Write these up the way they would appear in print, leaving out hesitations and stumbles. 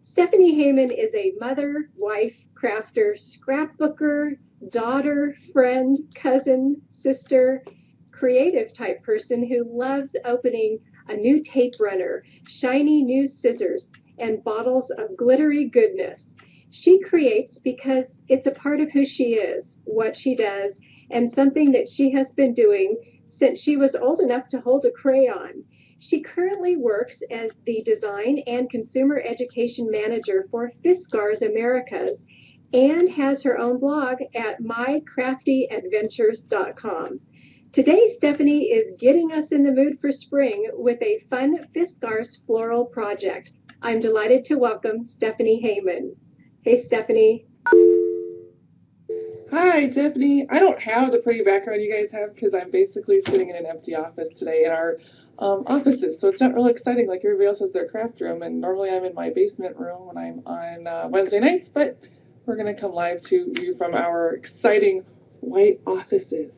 Stephenie Hamen is a mother, wife, crafter, scrapbooker, daughter, friend, cousin, sister, creative type person who loves opening a new tape runner, shiny new scissors, and bottles of glittery goodness. She creates because it's a part of who she is, what she does, and something that she has been doing since she was old enough to hold a crayon. She currently works as the Design and Consumer Education Manager for FIskars Americas and has her own blog at mycraftyadventures.com. Today, Stephenie is getting us in the mood for spring with a fun FIskars floral project. I'm delighted to welcome Stephenie Hamen. Hey, Stephenie. Hi, Tiffany. I don't have the pretty background you guys have because I'm basically sitting in an empty office today in our offices, so it's not really exciting like everybody else has their craft room, and normally I'm in my basement room when I'm on Wednesday nights, but we're going to come live to you from our exciting white offices.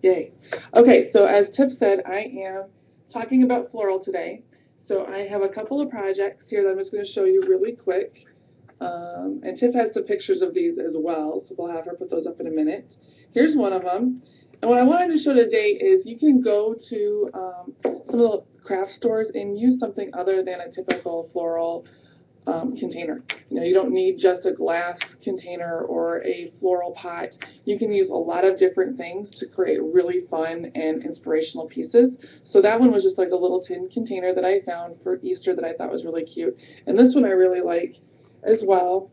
Yay. Okay, so as Tiff said, I am talking about floral today. So I have a couple of projects here that I'm just going to show you really quick. And Tiff has some pictures of these as well, so we'll have her put those up in a minute. Here's one of them. And what I wanted to show today is you can go to some of the craft stores and use something other than a typical floral container. You know, you don't need just a glass container or a floral pot. You can use a lot of different things to create really fun and inspirational pieces. So that one was just like a little tin container that I found for Easter that I thought was really cute. And this one I really like as well.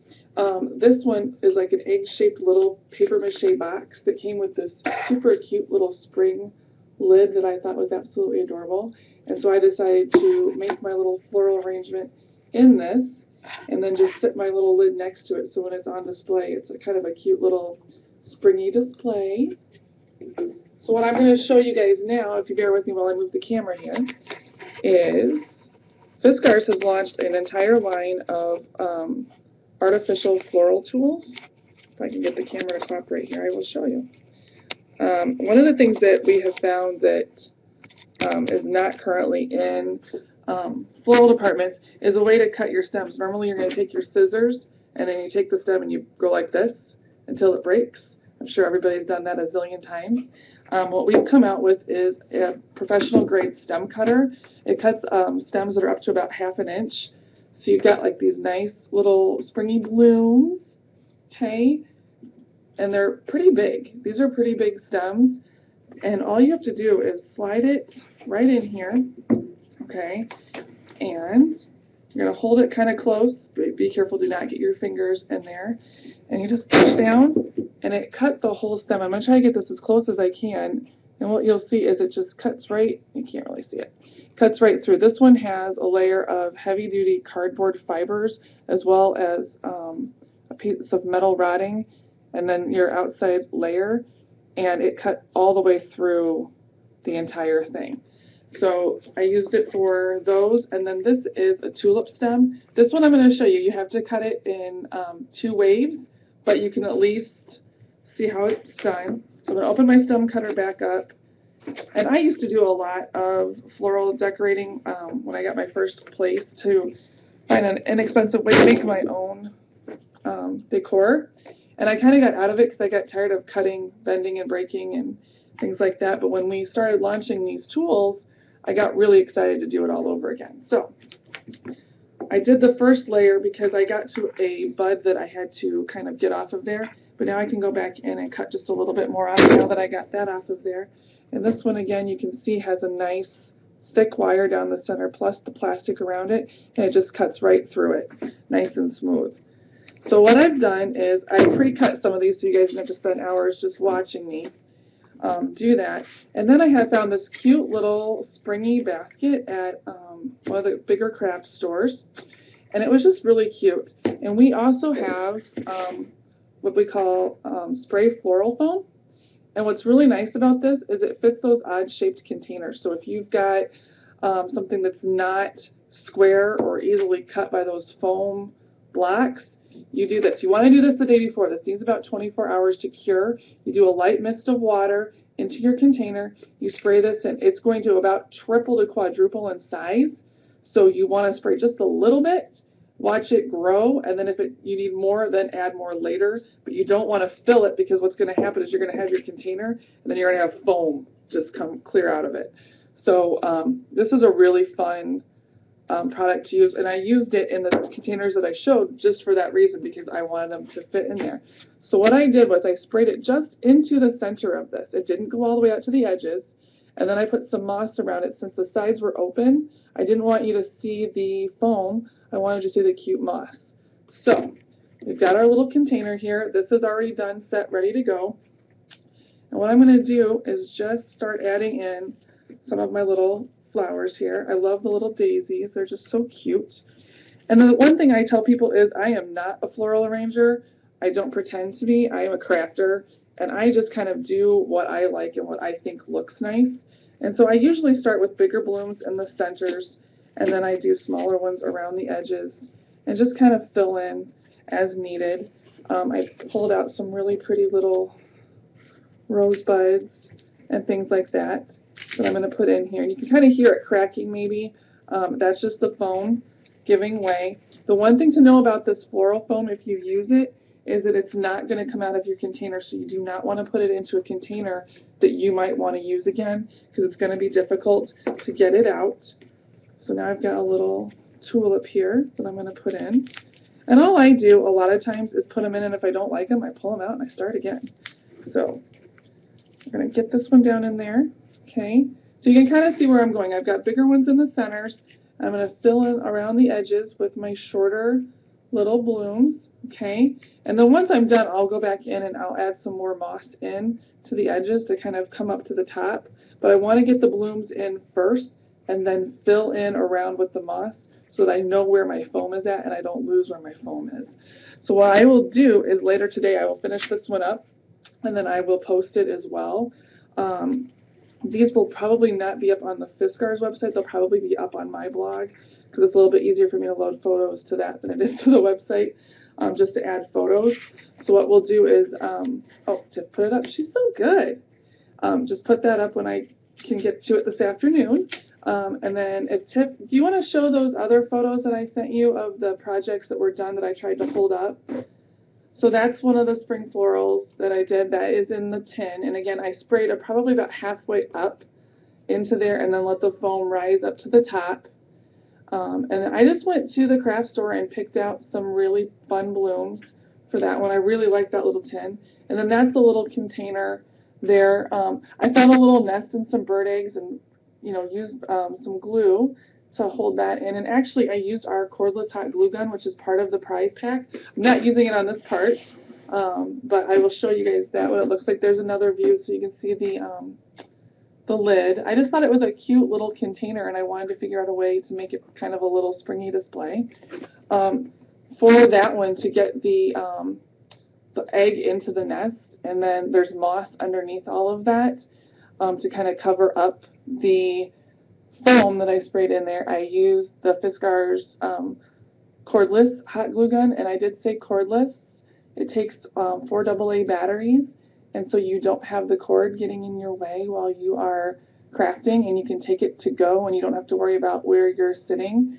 This one is like an egg-shaped little paper mache box that came with this super cute little spring lid that I thought was absolutely adorable. And so I decided to make my little floral arrangement in this and then just sit my little lid next to it so when it's on display it's a kind of a cute little springy display. So what I'm going to show you guys now, if you bear with me while I move the camera here, is FIskars has launched an entire line of artificial floral tools. If I can get the camera to cooperate here, I will show you. One of the things that we have found that is not currently in floral departments is a way to cut your stems. Normally you're going to take your scissors and then you take the stem and you go like this until it breaks. I'm sure everybody's done that a zillion times. What we've come out with is a professional grade stem cutter. It cuts stems that are up to about 1/2 inch. So you've got like these nice little springy blooms, okay? And they're pretty big. These are pretty big stems. And all you have to do is slide it right in here, okay? And you're going to hold it kind of close. Be careful, do not get your fingers in there. And you just push down, and it cut the whole stem. I'm going to try to get this as close as I can. And what you'll see is it just cuts right, you can't really see it, cuts right through. This one has a layer of heavy-duty cardboard fibers as well as a piece of metal rotting, and then your outside layer, and it cut all the way through the entire thing. So I used it for those, and then this is a tulip stem. This one I'm going to show you. You have to cut it in 2 waves, but you can at least see how it's done. So I'm going to open my stem cutter back up. And I used to do a lot of floral decorating when I got my first place to find an inexpensive way to make my own decor. And I kind of got out of it because I got tired of cutting, bending, and breaking and things like that. But when we started launching these tools, I got really excited to do it all over again. So I did the first layer because I got to a bud that I had to kind of get off of there. But now I can go back in and cut just a little bit more off now that I got that off of there. And this one, again, you can see has a nice thick wire down the center plus the plastic around it, and it just cuts right through it, nice and smooth. So what I've done is I pre-cut some of these so you guys don't have to spend hours just watching me do that. And then I had found this cute little springy basket at one of the bigger craft stores, and it was just really cute. And we also have what we call spray floral foam. And what's really nice about this is it fits those odd-shaped containers. So if you've got something that's not square or easily cut by those foam blocks, you do this. You want to do this the day before. This needs about 24 hours to cure. You do a light mist of water into your container. You spray this in. It's going to about triple to quadruple in size. So you want to spray just a little bit, watch it grow, and then if you need more, then add more later. But you don't want to fill it, because what's going to happen is you're going to have your container, and then you're going to have foam just come clear out of it. So this is a really fun product to use, and I used it in the containers that I showed just for that reason, because I wanted them to fit in there. So what I did was I sprayed it just into the center of this. It didn't go all the way out to the edges, and then I put some moss around it. Since the sides were open, I didn't want you to see the foam. I wanted you to see the cute moss. So we've got our little container here. This is already done, set, ready to go. And what I'm going to do is just start adding in some of my little flowers here. I love the little daisies. They're just so cute. And the one thing I tell people is I am not a floral arranger. I don't pretend to be. I am a crafter, and I just kind of do what I like and what I think looks nice. And so I usually start with bigger blooms in the centers, and then I do smaller ones around the edges, and just kind of fill in as needed. I pulled out some really pretty little rosebuds and things like that I'm going to put in here. And you can kind of hear it cracking maybe. That's just the foam giving way. The one thing to know about this floral foam, if you use it, is that it's not going to come out of your container, so you do not want to put it into a container that you might want to use again, because it's going to be difficult to get it out. So now I've got a little tulip here that I'm going to put in. And all I do a lot of times is put them in, and if I don't like them, I pull them out and I start again. So I'm going to get this one down in there. Okay, so you can kind of see where I'm going. I've got bigger ones in the centers. I'm going to fill in around the edges with my shorter little blooms. Okay, and then once I'm done, I'll go back in and I'll add some more moss in to the edges to kind of come up to the top. But I want to get the blooms in first and then fill in around with the moss so that I know where my foam is at and I don't lose where my foam is. So what I will do is later today I will finish this one up, and then I will post it as well. These will probably not be up on the FIskars website. They'll probably be up on my blog, because it's a little bit easier for me to load photos to that than it is to the website, just to add photos. So what we'll do is, oh, Tiff put it up. She's so good. Just put that up when I can get to it this afternoon. And then if Tiff, do you want to show those other photos that I sent you of the projects that were done that I tried to hold up? So that's one of the spring florals that I did. That is in the tin. And again, I sprayed it probably about halfway up into there and then let the foam rise up to the top. And I just went to the craft store and picked out some really fun blooms for that one. I really like that little tin. And then that's the little container there. I found a little nest and some bird eggs, and used some glue to hold that in. And actually I used our cordless hot glue gun, which is part of the prize pack. I'm not using it on this part, but I will show you guys that, what it looks like. There's another view so you can see the lid. I just thought it was a cute little container, and I wanted to figure out a way to make it kind of a little springy display. For that one, to get the egg into the nest, and then there's moss underneath all of that to kind of cover up the foam that I sprayed in there. I used the FIskars cordless hot glue gun, and I did say cordless. It takes 4 AA batteries, and so you don't have the cord getting in your way while you are crafting, and you can take it to go and you don't have to worry about where you're sitting.